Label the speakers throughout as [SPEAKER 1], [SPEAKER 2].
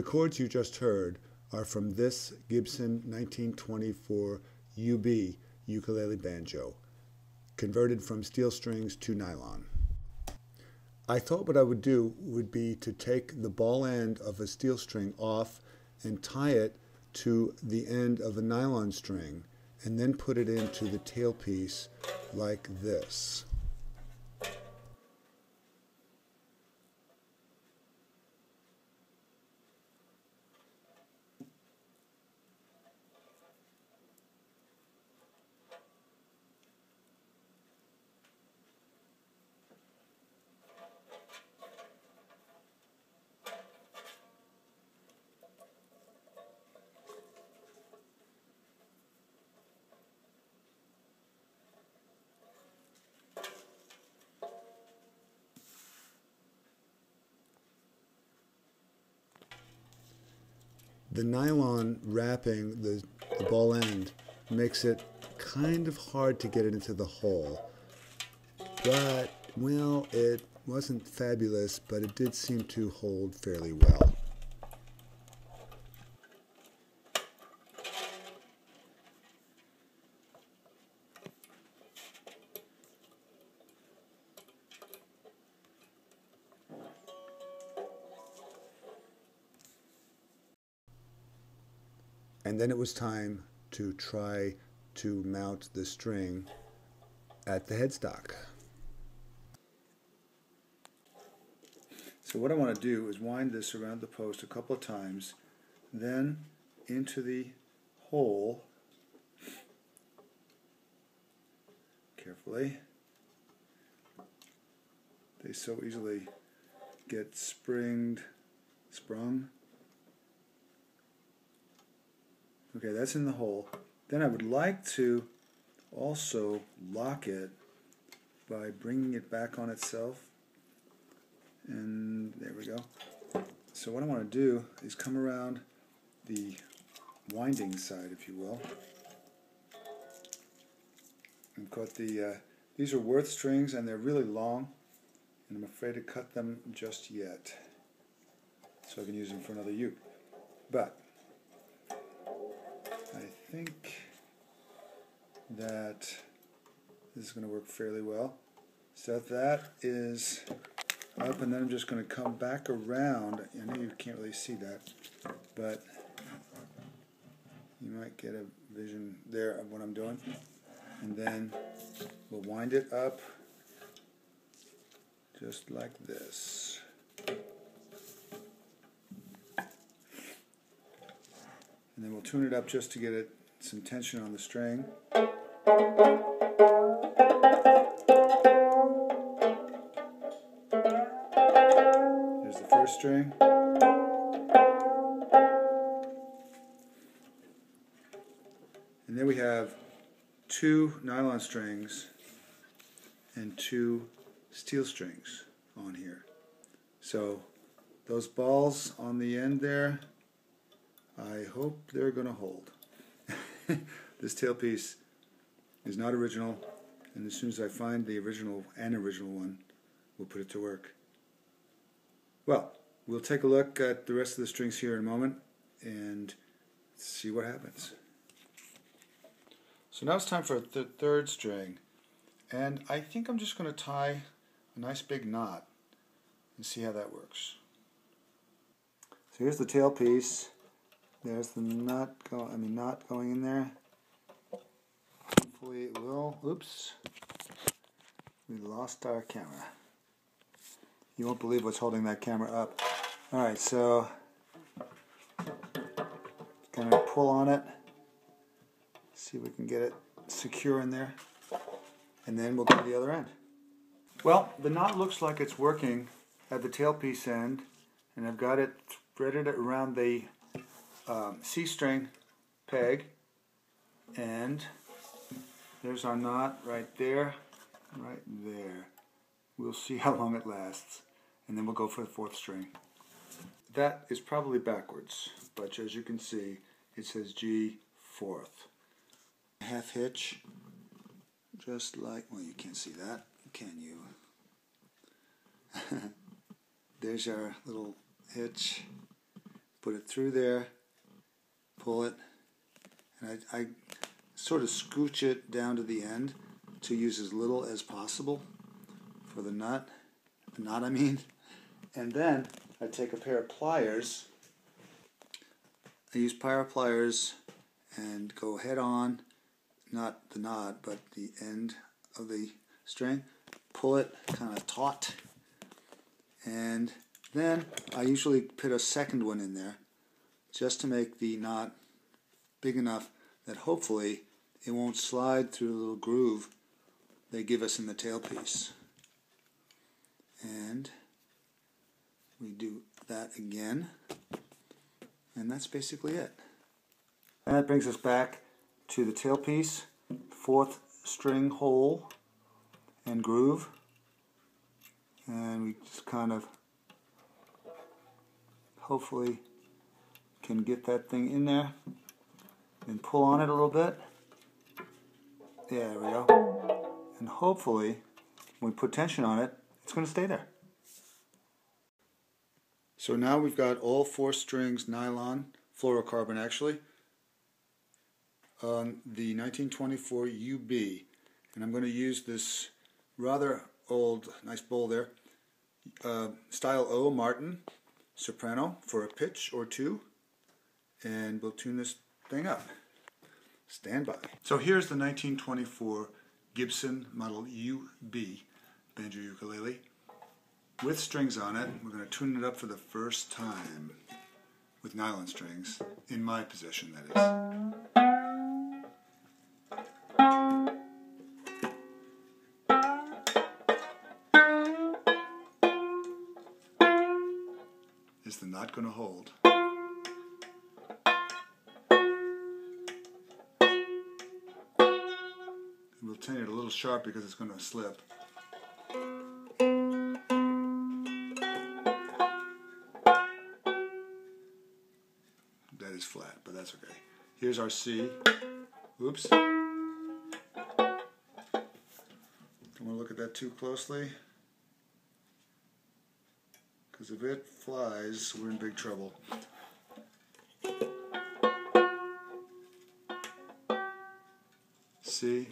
[SPEAKER 1] The chords you just heard are from this Gibson 1924 UB ukulele banjo, converted from steel strings to nylon. I thought what I would do would be to take the ball end of a steel string off and tie it to the end of a nylon string, and then put it into the tailpiece like this. The nylon wrapping the ball end makes it kind of hard to get it into the hole. But, well, it wasn't fabulous, but it did seem to hold fairly well. And then it was time to try to mount the string at the headstock. So what I want to do is wind this around the post a couple of times, then into the hole carefully. They so easily get sprung. Okay, that's in the hole. Then I would like to also lock it by bringing it back on itself. And there we go. So what I want to do is come around the winding side, if you will. I've got these are Worth strings, and they're really long, and I'm afraid to cut them just yet, so I can use them for another uke. But I think that this is going to work fairly well. So that is up, and then I'm just going to come back around. I know you can't really see that, but you might get a vision there of what I'm doing. And then we'll wind it up just like this. And then we'll tune it up just to get it some tension on the string. There's the first string. And then we have 2 nylon strings and 2 steel strings on here. So those balls on the end there, I hope they're going to hold. This tailpiece is not original, and as soon as I find the original one, we'll put it to work. Well, we'll take a look at the rest of the strings here in a moment and see what happens. So now it's time for the third string, and I think I'm just going to tie a nice big knot and see how that works. So here's the tailpiece. There's the knot going in there. Hopefully it will. Oops. We lost our camera. You won't believe what's holding that camera up. Alright, so gonna pull on it. See if we can get it secure in there. And then we'll go to the other end. Well, the knot looks like it's working at the tailpiece end, and I've got it threaded around the C string peg, and there's our knot right there, right there. We'll see how long it lasts, and then we'll go for the fourth string. That is probably backwards, but as you can see, it says G fourth. Half hitch, just like, well, you can't see that, can you? There's our little hitch. put it through there, pull it, and I sort of scooch it down to the end to use as little as possible for the knot I mean. And then I take a pair of pliers. I use pliers and go head on, not the knot, but the end of the string. Pull it kind of taut, and then I usually put a second one in there just to make the knot big enough that hopefully it won't slide through the little groove they give us in the tailpiece. And we do that again, and that's basically it. And that brings us back to the tailpiece, 4th string hole and groove, and we just kind of hopefully can get that thing in there and pull on it a little bit. Yeah, there we go. And hopefully when we put tension on it, it's going to stay there. So now we've got all 4 strings nylon, fluorocarbon actually, on the 1924 UB. And I'm going to use this rather old, nice bowl there, style O Martin soprano for a pitch or 2, and we'll tune this thing up. Stand by. So here's the 1924 Gibson model UB banjo ukulele with strings on it. We're going to tune it up for the first time with nylon strings, in my possession that is. Is the knot going to hold? We'll tune it a little sharp because it's going to slip. That is flat, but that's okay. Here's our C. Oops. Don't want to look at that too closely, because if it flies, we're in big trouble. C.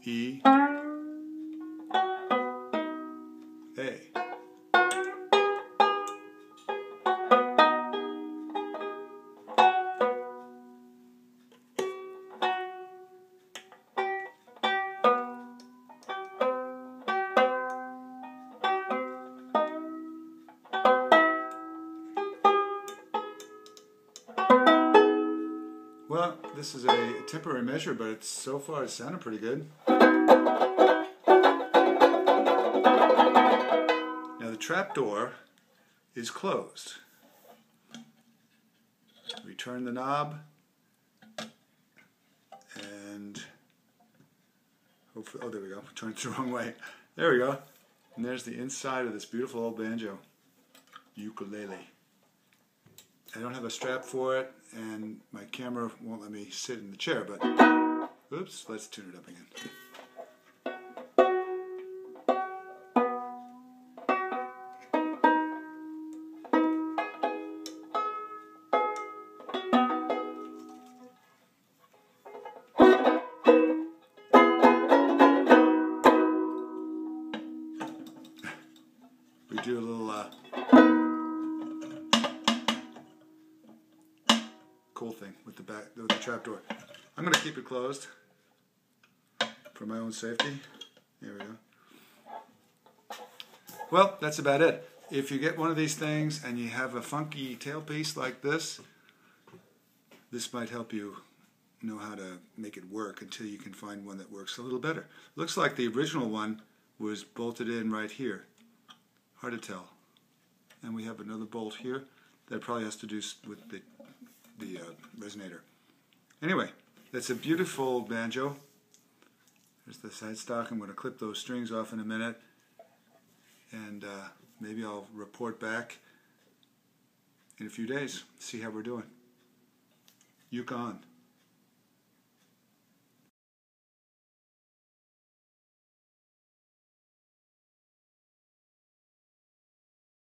[SPEAKER 1] E. A. Well, this is a temporary measure, but so far it's sounded pretty good. Now the trapdoor is closed. We turn the knob, and hopefully, oh, there we go. Turned it the wrong way. There we go. And there's the inside of this beautiful old banjo ukulele. I don't have a strap for it, and my camera won't let me sit in the chair, but oops, let's tune it up again. We do a little cool thing with the trapdoor. I'm going to keep it closed for my own safety. There we go. Well, that's about it. If you get one of these things and you have a funky tailpiece like this, this might help you know how to make it work until you can find one that works a little better. Looks like the original one was bolted in right here. Hard to tell. And we have another bolt here that probably has to do with the resonator. Anyway, that's a beautiful banjo. There's the side stock. I'm going to clip those strings off in a minute, and maybe I'll report back in a few days, see how we're doing. Uke on.